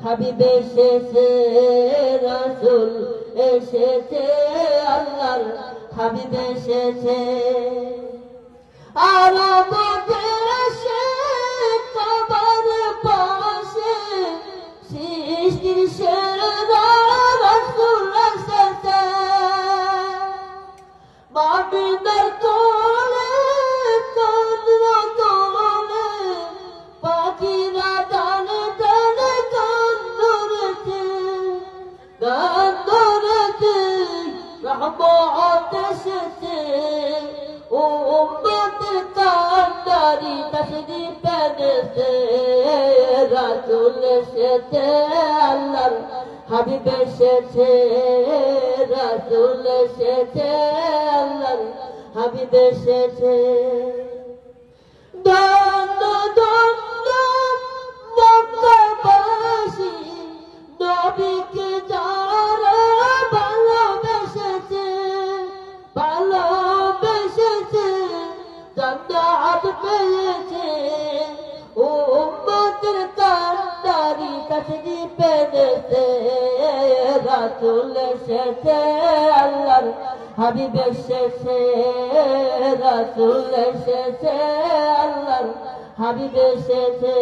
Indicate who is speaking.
Speaker 1: হাবিব এসেছে, রাসূল এসেছে, আল্লাহর হাবিব এসেছে। আরব দেশে কাবার পাশে সৃষ্টির সেরা রাসূল এসেছে। মদিনার কোলে কান্না তোলে, পাখিরা ডানে ডানে গান ধরেছে, গান ধরেছে। রহমত এসেছে, উম্মতের কান্ডারি তাশরীফ এনেছে। রাসূল এসেছে, আল্লাহর হাবিব এসেছে, রাসূল এসেছে, আল্লাহর হাবিব এসেছে। ধন্য ধন্য মক্কাবাসী, নবীকে যারা ভালোবেসেছে, ভালোবেসেছে, জান্নাত পেয়েছে। উম্মতের কান্ডারি তাশরীফ এনেছে। রাসূল এসেছে, আল্লাহর হাবিব এসেছে, রাসূল এসেছে, আল্লাহর হাবিব এসেছে।